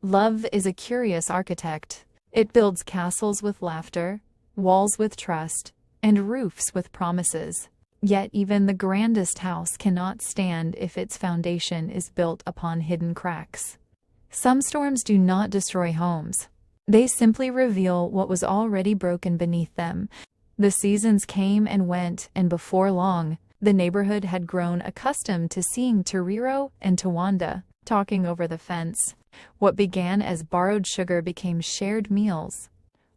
Love is a curious architect. It builds castles with laughter, walls with trust, and roofs with promises. Yet even the grandest house cannot stand if its foundation is built upon hidden cracks. Some storms do not destroy homes. They simply reveal what was already broken beneath them. The seasons came and went, and before long, the neighborhood had grown accustomed to seeing Tariro and Tawanda talking over the fence. What began as borrowed sugar became shared meals.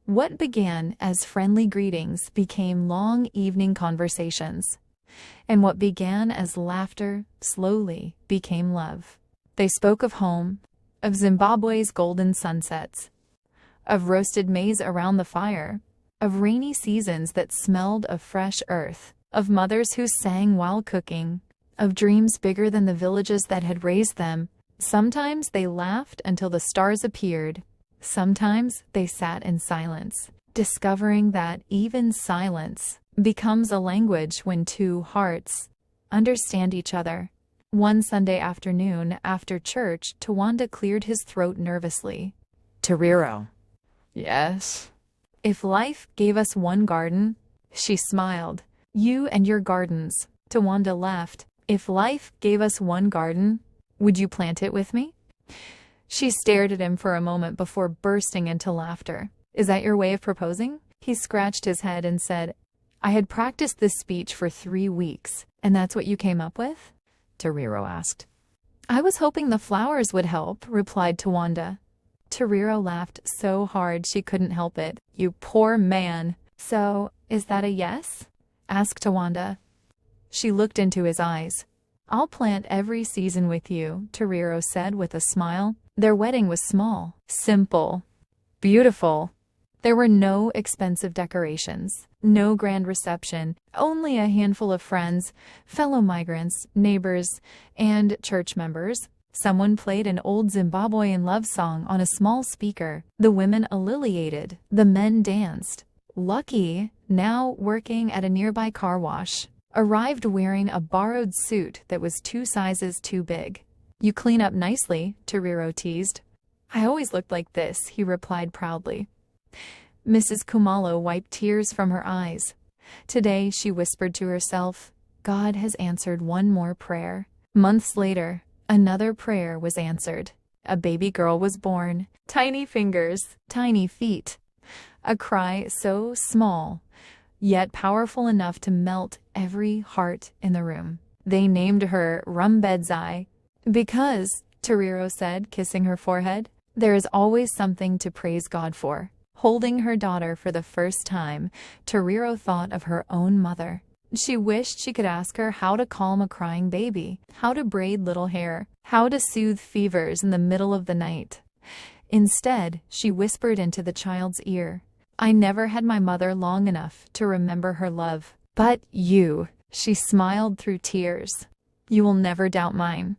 What began as friendly greetings became long evening conversations. And what began as laughter slowly became love. They spoke of home, of Zimbabwe's golden sunsets, of roasted maize around the fire, of rainy seasons that smelled of fresh earth, of mothers who sang while cooking, of dreams bigger than the villages that had raised them. Sometimes they laughed until the stars appeared. Sometimes they sat in silence, discovering that even silence becomes a language when two hearts understand each other. One Sunday afternoon after church, Tawanda cleared his throat nervously. Tariro. Yes? If life gave us one garden, she smiled. You and your gardens, Tawanda laughed. If life gave us one garden, would you plant it with me? She stared at him for a moment before bursting into laughter. Is that your way of proposing? He scratched his head and said, I had practiced this speech for 3 weeks, and that's what you came up with? Tariro asked. I was hoping the flowers would help, replied Tawanda. Tariro laughed so hard she couldn't help it. You poor man. So, is that a yes? Asked Tawanda. She looked into his eyes. I'll plant every season with you, Tariro said with a smile. Their wedding was small, simple, beautiful. There were no expensive decorations, no grand reception, only a handful of friends, fellow migrants, neighbors, and church members. Someone played an old Zimbabwean love song on a small speaker. The women alliated, the men danced. Lucky, now working at a nearby car wash, arrived wearing a borrowed suit that was 2 sizes too big. You clean up nicely, Tariro teased. I always looked like this, he replied proudly. Mrs. Kumalo wiped tears from her eyes. Today, she whispered to herself, God has answered one more prayer. Months later, another prayer was answered. A baby girl was born. Tiny fingers, tiny feet. A cry so small, yet powerful enough to melt every heart in the room. They named her Rumbedzai because, Tariro said, kissing her forehead, there is always something to praise God for. Holding her daughter for the first time, Tariro thought of her own mother. She wished she could ask her how to calm a crying baby, how to braid little hair, how to soothe fevers in the middle of the night. Instead, she whispered into the child's ear, I never had my mother long enough to remember her love. But you, she smiled through tears, you will never doubt mine.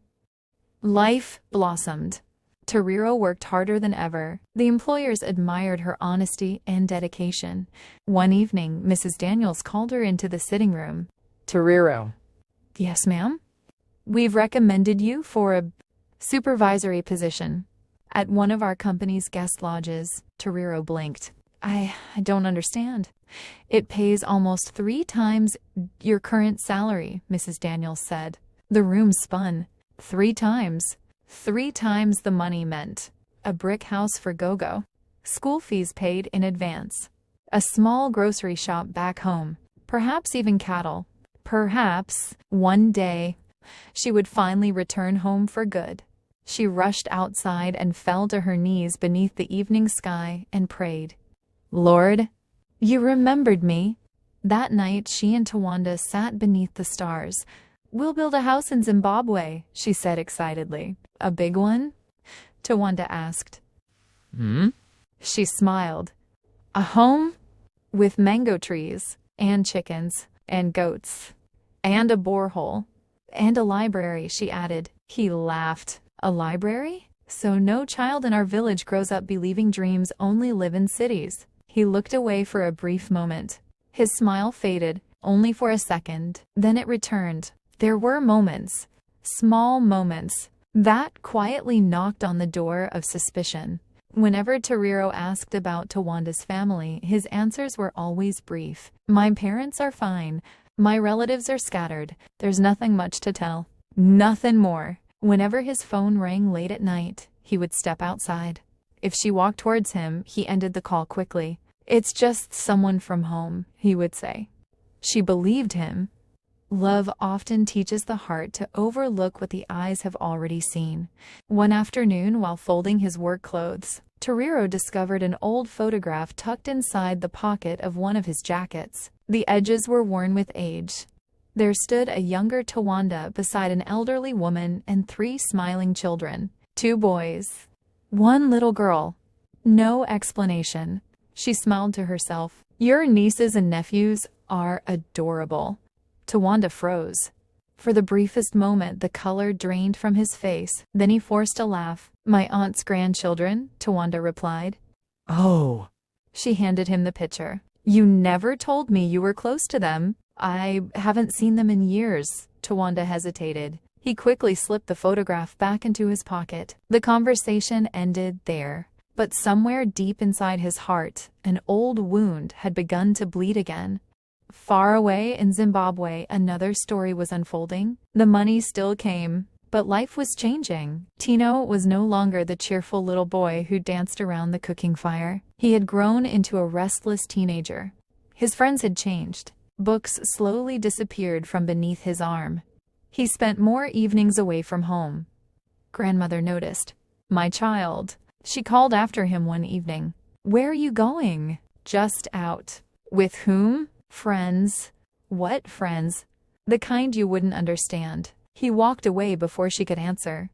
Life blossomed. Tariro worked harder than ever. The employers admired her honesty and dedication. One evening, Mrs. Daniels called her into the sitting room. Tariro. Yes, ma'am? We've recommended you for a supervisory position at one of our company's guest lodges. Tariro blinked. I don't understand. It pays almost 3 times your current salary, Mrs. Daniels said. The room spun. 3 times. 3 times the money meant a brick house for Gogo, school fees paid in advance, a small grocery shop back home, perhaps even cattle. Perhaps, one day, she would finally return home for good. She rushed outside and fell to her knees beneath the evening sky and prayed. Lord, you remembered me. That night she and Tawanda sat beneath the stars. We'll build a house in Zimbabwe, she said excitedly. A big one? Tawanda asked. She smiled. A home? With mango trees, and chickens, and goats, and a borehole, and a library, she added. He laughed. A library? So no child in our village grows up believing dreams only live in cities. He looked away for a brief moment. His smile faded, only for a second. Then it returned. There were moments, small moments, That quietly knocked on the door of suspicion. Whenever Tariro asked about Tawanda's family, his answers were always brief. My parents are fine. My relatives are scattered. There's nothing much to tell. Nothing more. Whenever his phone rang late at night, he would step outside. If she walked towards him, he ended the call quickly. It's just someone from home, he would say. She believed him. Love often teaches the heart to overlook what the eyes have already seen. One afternoon, while folding his work clothes, Tariro discovered an old photograph tucked inside the pocket of one of his jackets. The edges were worn with age. There stood a younger Tawanda beside an elderly woman and 3 smiling children. 2 boys. 1 little girl. No explanation. She smiled to herself. Your nieces and nephews are adorable. Tawanda froze. For the briefest moment, the color drained from his face. Then he forced a laugh. My aunt's grandchildren, Tawanda replied. Oh. She handed him the picture. You never told me you were close to them. I haven't seen them in years. Tawanda hesitated. He quickly slipped the photograph back into his pocket. The conversation ended there. But somewhere deep inside his heart, an old wound had begun to bleed again. Far away in Zimbabwe, another story was unfolding. The money still came, but life was changing. Tino was no longer the cheerful little boy who danced around the cooking fire. He had grown into a restless teenager. His friends had changed. Books slowly disappeared from beneath his arm. He spent more evenings away from home. Grandmother noticed. My child. She called after him one evening. Where are you going? Just out. With whom? Friends. What friends? The kind you wouldn't understand. He walked away before she could answer.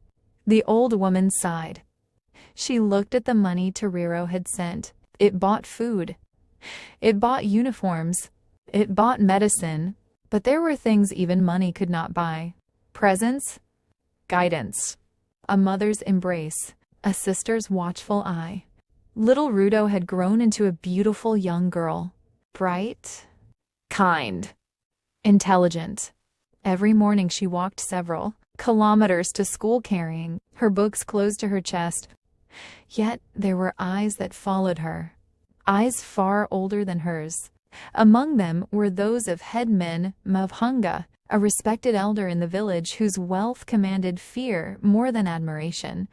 The old woman sighed. She looked at the money Tariro had sent. It bought food. It bought uniforms. It bought medicine. But there were things even money could not buy. Presents. Guidance. A mother's embrace. A sister's watchful eye. Little Rudo had grown into a beautiful young girl. Bright. Kind. Intelligent. Every morning she walked several kilometers to school carrying her books close to her chest. Yet there were eyes that followed her. Eyes far older than hers. Among them were those of headman Mavhunga, a respected elder in the village whose wealth commanded fear more than admiration.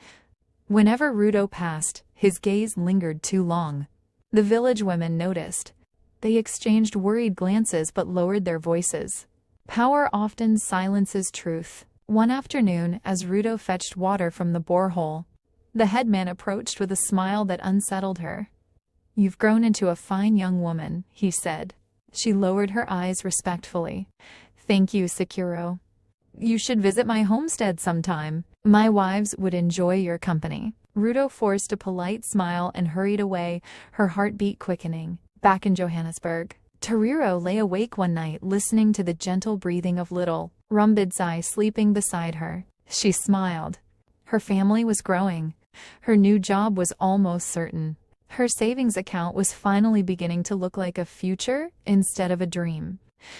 Whenever Rudo passed, his gaze lingered too long. The village women noticed. They exchanged worried glances but lowered their voices. Power often silences truth. One afternoon, as Rudo fetched water from the borehole, the headman approached with a smile that unsettled her. You've grown into a fine young woman, he said. She lowered her eyes respectfully. Thank you, Sakuro. You should visit my homestead sometime. My wives would enjoy your company. Rudo forced a polite smile and hurried away, her heartbeat quickening. Back in Johannesburg, Tariro lay awake one night listening to the gentle breathing of little Rumbidzai sleeping beside her. She smiled. Her family was growing. Her new job was almost certain. Her savings account was finally beginning to look like a future instead of a dream.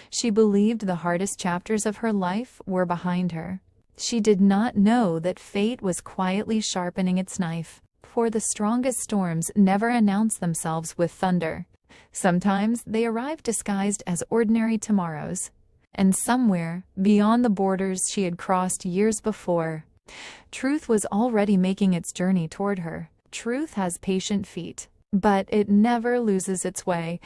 She believed the hardest chapters of her life were behind her. She did not know that fate was quietly sharpening its knife, for the strongest storms never announce themselves with thunder. Sometimes they arrive disguised as ordinary tomorrows. And somewhere, beyond the borders she had crossed years before, truth was already making its journey toward her. Truth has patient feet, but it never loses its way.